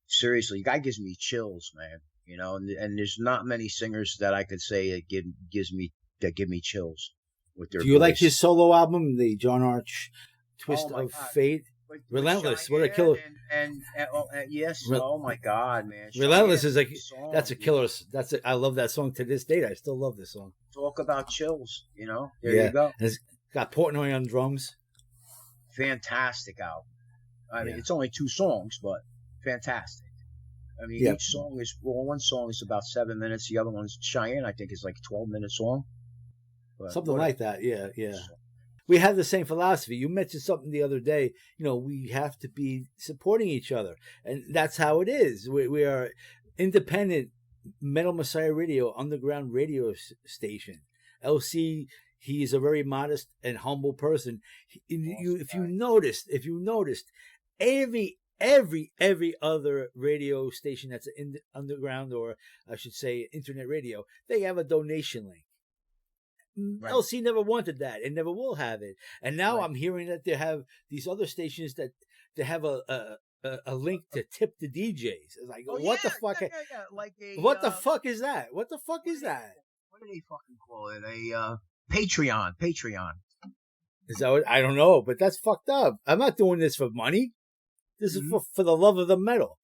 seriously, the guy gives me chills, man. And there's not many singers that I could say that give me chills. With their Do you voice. like his solo album, the John Arch Twist of Fate? Relentless, what a killer! Yes, oh my God, man! Relentless is song, that's a killer. I love that song to this date. I still love this song. Talk about chills, There you go. And it's got Portnoy on drums. Fantastic album. I mean, it's only 2 songs, but fantastic. I mean, each song is one song is about 7 minutes. The other one's Cheyenne, I think, is like 12-minute song. But something like that, yeah. We have the same philosophy. You mentioned something the other day. We have to be supporting each other, and that's how it is. We are independent Metal Messiah Radio, underground radio station. LC, he's a very modest and humble person. If you noticed, every other radio station that's in underground, or I should say internet radio, they have a donation link. Right. LC never wanted that and never will have it. And now I'm hearing that they have these other stations that they have a link to tip the DJs. It's like, what the fuck? Like what the fuck is that? What the fuck is that? What do they fucking call it? A Patreon. Is that what? I don't know, but that's fucked up. I'm not doing this for money. This is for the love of the metal.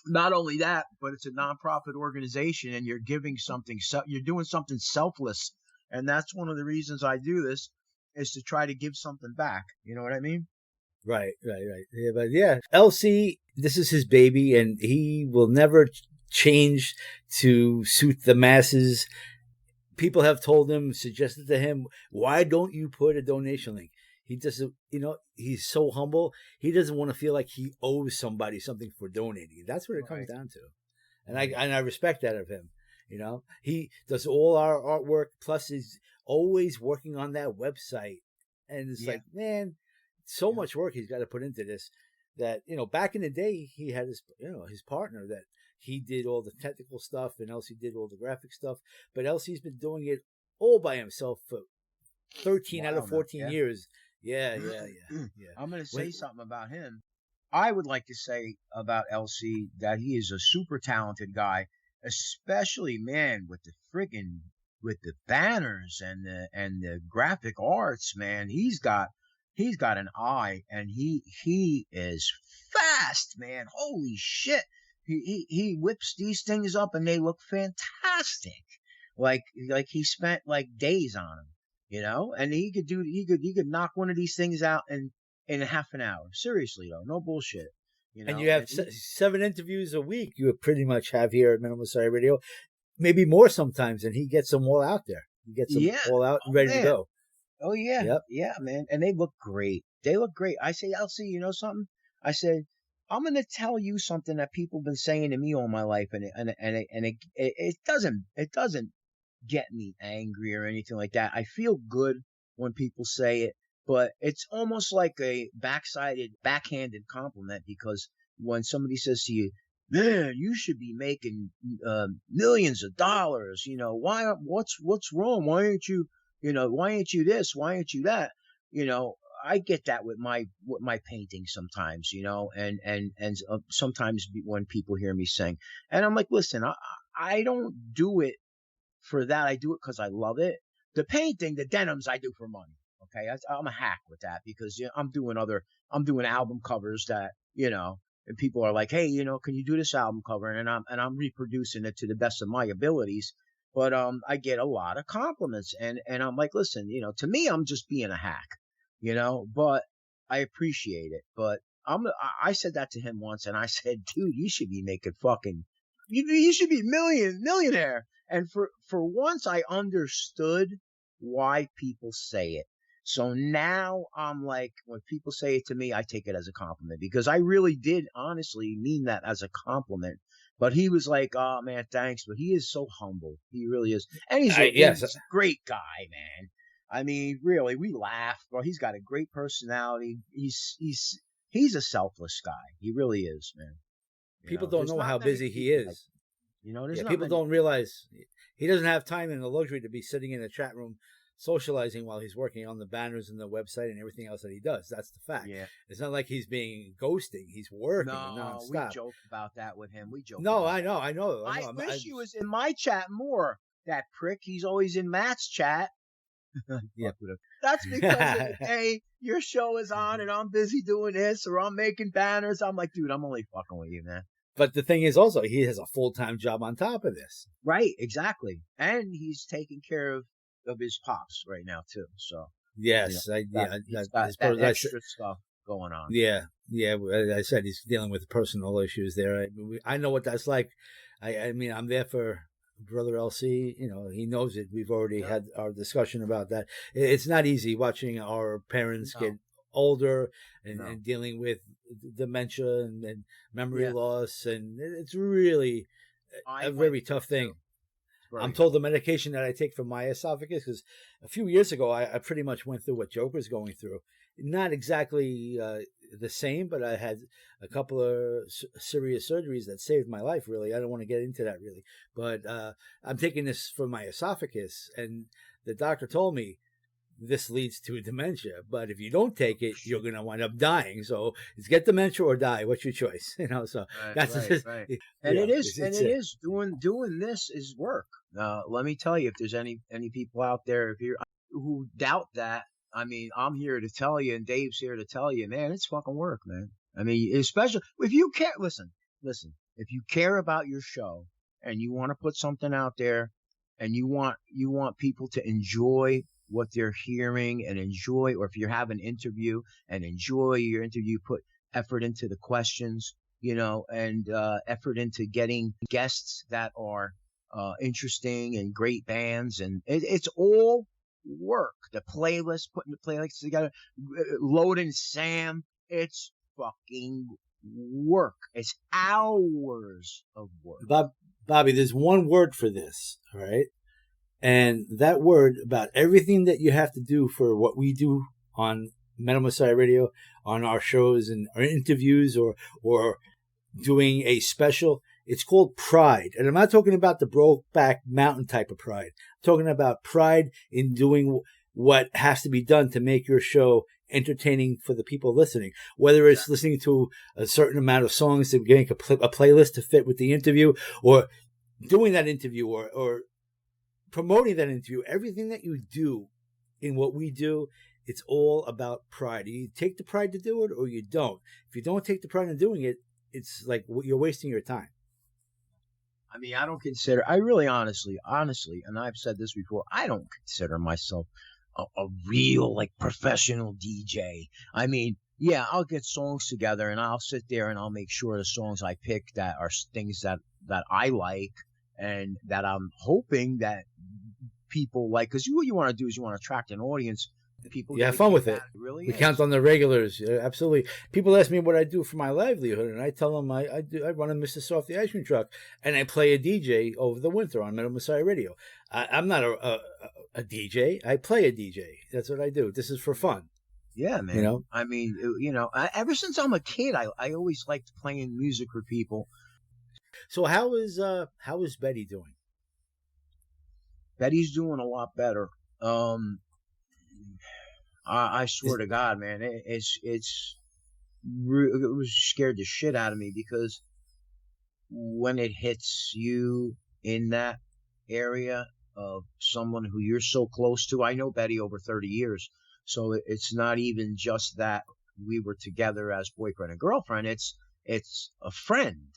Not only that, but it's a nonprofit organization, and you're giving something. You're doing something selfless, and that's one of the reasons I do this, is to try to give something back. You know what I mean? Right. Yeah, but LC, this is his baby, and he will never change to suit the masses. People have told him, suggested to him, why don't you put a donation link? He doesn't, he's so humble. He doesn't want to feel like he owes somebody something for donating. That's what it comes down to. And I respect that of him. He does all our artwork. Plus he's always working on that website. And it's like, man, so much work he's got to put into this that, back in the day he had his partner that he did all the technical stuff and Elsie did all the graphic stuff. But Elsie's been doing it all by himself for 13 out of 14 years. Yeah. I'm going to say something about him. I would like to say about LC that he is a super talented guy, especially, man, with the banners and the graphic arts, man. He's got an eye, and he is fast, man. Holy shit. He whips these things up and they look fantastic. Like he spent like days on them. And he could knock one of these things out in half an hour. Seriously though, no bullshit. And you have 7 interviews a week. You pretty much have here at Metal Messiah Radio, maybe more sometimes. And he gets them all out there. He gets them all out and ready to go. Oh yeah, yeah, man. And they look great. I say, LC, something? I said, I'm gonna tell you something that people have been saying to me all my life, and it doesn't get me angry or anything like that. I feel good when people say it, but it's almost like a backhanded compliment, because when somebody says to you, "Man, you should be making millions of dollars," what's wrong? Why ain't you, why ain't you this? Why ain't you that? I get that with my painting sometimes, and sometimes when people hear me sing, and I'm like, listen, I don't do it for that. I do it because I love it. The painting, the denims, I do for money. Okay, I'm a hack with that, because I'm doing album covers that, and people are like, hey, can you do this album cover? And I'm reproducing it to the best of my abilities. But I get a lot of compliments, and I'm like, listen, to me, I'm just being a hack, but I appreciate it. But I said that to him once, and I said, dude, you should be making you should be millionaire. And for once, I understood why people say it. So now I'm like, when people say it to me, I take it as a compliment, because I really did honestly mean that as a compliment. But he was like, oh man, thanks. But he is so humble. He really is. And he's a great guy, man. I mean, really, we laugh. Bro, he's got a great personality. He's a selfless guy. He really is, man. People don't know how busy he is. People don't realize he doesn't have time and the luxury to be sitting in a chat room socializing while he's working on the banners and the website and everything else that he does. That's the fact. Yeah. It's not like he's being ghosting. He's working nonstop. We joke about that with him. I know. I wish he was in my chat more. That prick. He's always in Matt's chat. Yeah. That's because hey, your show is on and I'm busy doing this, or I'm making banners. I'm like, dude, I'm only fucking with you, man. But the thing is also, he has a full-time job on top of this. Right, exactly. And he's taking care of his pops right now, too. So yes, he's got that extra stuff going on. Yeah. I said he's dealing with personal issues there. I know what that's like. I mean, I'm there for Brother LC. He knows it. We've already had our discussion about that. It's not easy watching our parents get older and dealing with dementia and memory loss, and it's really a very tough thing. Right. I'm told the medication that I take for my esophagus, because a few years ago I pretty much went through what Joker's going through. Not exactly the same, but I had a couple of serious surgeries that saved my life, really. I don't want to get into that, really. But I'm taking this for my esophagus, and the doctor told me this leads to dementia, but if you don't take it, you're going to wind up dying. So it's get dementia or die. What's your choice? So that's right. And it is doing this is work. Let me tell you, if there's any people out there who doubt that, I mean, I'm here to tell you, and Dave's here to tell you, man, it's fucking work, man. I mean, especially if you care. Listen. If you care about your show and you want to put something out there, and you want people to enjoy what they're hearing and enjoy, or if you have an interview and enjoy your interview, put effort into the questions, and effort into getting guests that are interesting and great bands, and it's all work. The playlist, putting the playlists together, loading Sam, it's fucking work. It's hours of work. Bobby, there's one word for this, all right? And that word, about everything that you have to do for what we do on Metal Messiah Radio, on our shows and our interviews, or doing a special, it's called pride. And I'm not talking about the Brokeback Mountain type of pride. I'm talking about pride in doing what has to be done to make your show entertaining for the people listening. Whether it's listening to a certain amount of songs to make a playlist to fit with the interview, or doing that interview, or promoting that interview. Everything that you do in what we do, it's all about pride. You take the pride to do it, or you don't. If you don't take the pride in doing it, it's like you're wasting your time. I mean, I really honestly, and I've said this before, I don't consider myself a real, professional DJ. I mean, yeah, I'll get songs together and I'll sit there and I'll make sure the songs I pick that are things that I like and that I'm hoping that people like, because what you want to do is you want to attract an audience People You have get a fun kick with out it. of it. It really We is. count on the regulars. Yeah, absolutely. People ask me what I do for my livelihood, and I tell them I run a Mr. Softee ice cream truck, and I play a DJ over the winter on Metal Messiah Radio. I'm not a DJ. I play a DJ. That's what I do. This is for fun. Yeah, man. You know? I mean, ever since I'm a kid, I always liked playing music for people. So how is Betty doing? Betty's doing a lot better. I swear to God, man, it was scared the shit out of me, because when it hits you in that area of someone who you're so close to, I know Betty over 30 years, so it's not even just that we were together as boyfriend and girlfriend. It's a friend,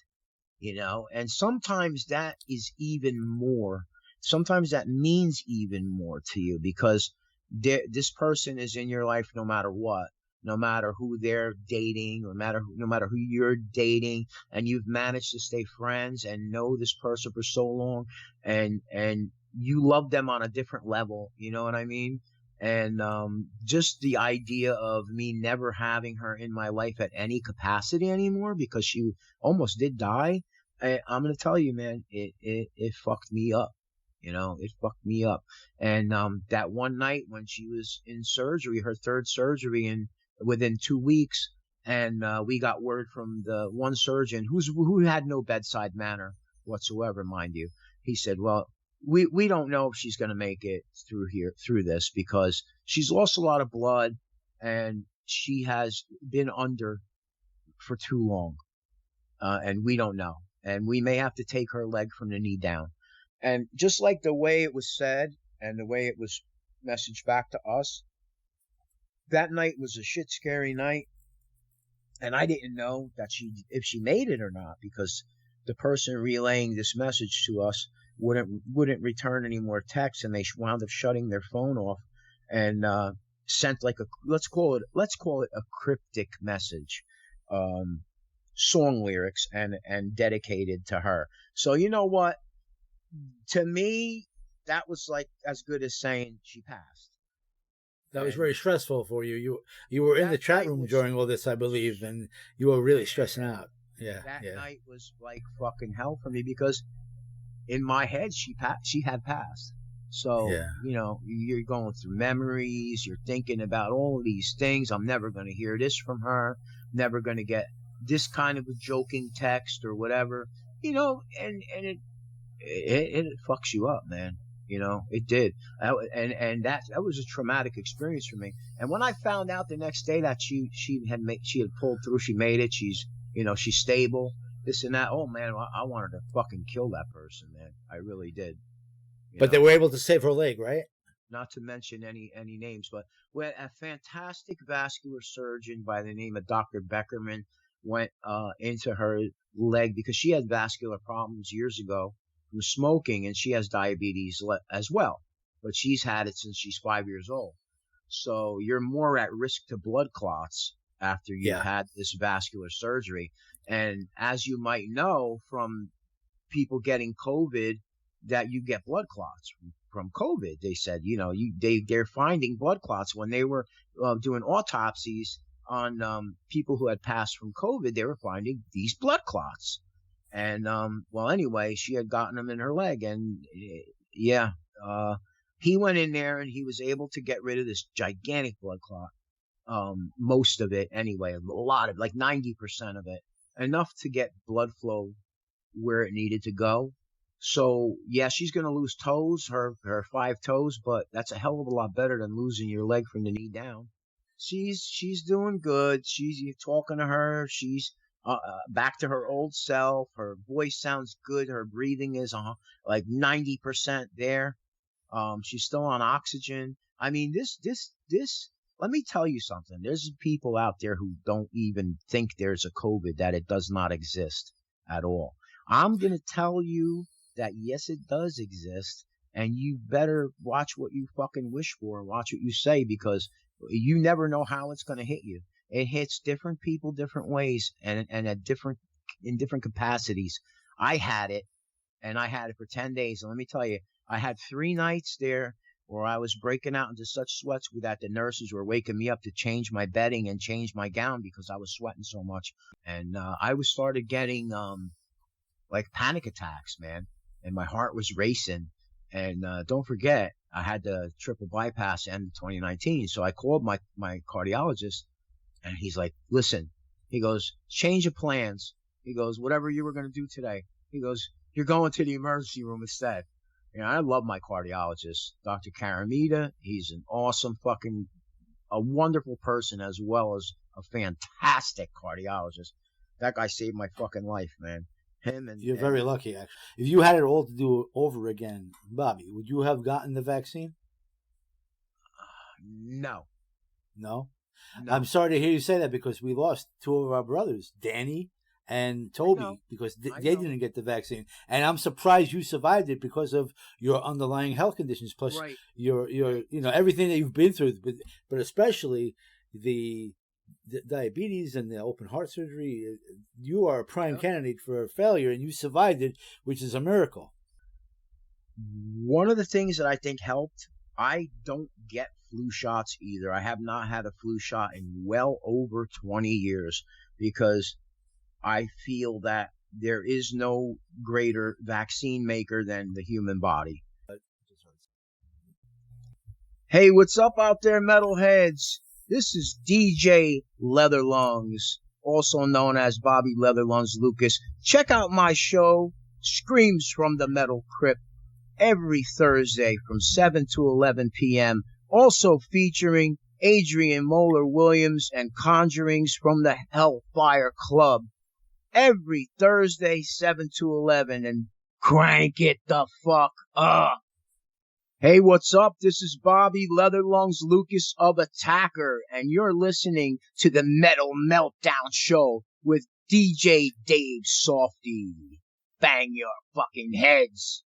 and sometimes that is even more. Sometimes that means even more to you, because this person is in your life no matter what, no matter who they're dating, or no matter who you're dating, and you've managed to stay friends and know this person for so long, and you love them on a different level, you know what I mean? And just the idea of me never having her in my life at any capacity anymore, because she almost did die, I'm gonna tell you, man, it fucked me up. It fucked me up. And that one night when she was in surgery, her third surgery, and within 2 weeks, and we got word from the one surgeon who had no bedside manner whatsoever, mind you. He said, well, we don't know if she's going to make it through this, because she's lost a lot of blood, and she has been under for too long, and we don't know. And we may have to take her leg from the knee down. And just like the way it was said and the way it was messaged back to us, that night was a shit scary night. And I didn't know that if she made it or not, because the person relaying this message to us wouldn't return any more texts, and they wound up shutting their phone off, and sent like let's call it a cryptic message, song lyrics, and dedicated to her. So you know what? To me, that was like as good as saying she passed. That was very stressful for you. You were in the chat room during all this, I believe, and you were really stressing out. Yeah. That night was like fucking hell for me, because in my head she had passed. So you're going through memories. You're thinking about all of these things. I'm never going to hear this from her. Never going to get this kind of a joking text or whatever. And it fucks you up, man. It did. And that was a traumatic experience for me. And when I found out the next day that she had pulled through, she made it. She's stable, this and that. Oh man, I wanted to fucking kill that person, man. I really did. But they were able to save her leg, right? Not to mention any names, but when a fantastic vascular surgeon by the name of Dr. Beckerman went into her leg, because she had vascular problems years ago from smoking, and she has diabetes as well, but she's had it since she's 5 years old. So you're more at risk to blood clots after you've had this vascular surgery. And as you might know from people getting COVID, that you get blood clots from COVID. They said, they're finding blood clots when they were doing autopsies on people who had passed from COVID. They were finding these blood clots. And, anyway, she had gotten them in her leg, and he went in there and he was able to get rid of this gigantic blood clot. Most of it anyway, a lot of, like 90% of it, enough to get blood flow where it needed to go. So yeah, she's going to lose toes, her 5 toes, but that's a hell of a lot better than losing your leg from the knee down. She's doing good. You're talking to her. She's back to her old self. Her voice sounds good. Her breathing is like 90% there. She's still on oxygen. I mean, this, let me tell you something. There's people out there who don't even think there's a COVID, that it does not exist at all. I'm going to tell you that yes, it does exist, and you better watch what you fucking wish for and watch what you say, because you never know how it's going to hit you. It hits different people different ways, and in different capacities. I had it, and I had it for 10 days. And let me tell you, I had 3 nights there or I was breaking out into such sweats that the nurses were waking me up to change my bedding and change my gown because I was sweating so much. And I was started getting like panic attacks, man, and my heart was racing. And don't forget, I had the triple bypass end of 2019, so I called my cardiologist, and he's like, listen, he goes, change of plans. He goes, whatever you were going to do today. He goes, you're going to the emergency room instead. You know, I love my cardiologist, Dr. Karamita. He's an awesome a wonderful person as well as a fantastic cardiologist. That guy saved my fucking life, man. You're very lucky, actually. If you had it all to do over again, Bobby, would you have gotten the vaccine? No. No? I'm sorry to hear you say that because we lost two of our brothers, Danny and Toby, because they didn't get the vaccine. And I'm surprised you survived it because of your underlying health conditions, plus your everything that you've been through, but especially the diabetes and the open heart surgery. You are a prime candidate for failure, and you survived it, which is a miracle. One of the things that I think helped, I don't get flu shots either. I have not had a flu shot in well over 20 years because I feel that there is no greater vaccine maker than the human body. Hey, what's up out there, metalheads? This is DJ Leatherlungs, also known as Bobby Leatherlungs Lucas. Check out my show, Screams from the Metal Crypt, every Thursday from 7 to 11 p.m. Also featuring Adrian Williams and Conjurings from the Hellfire Club. Every Thursday, 7 to 11, and crank it the fuck up. Hey, what's up? This is Bobby Leatherlungs Lucas of Attacker, and you're listening to the Metal Meltdown Show with DJ Dave Softee. Bang your fucking heads.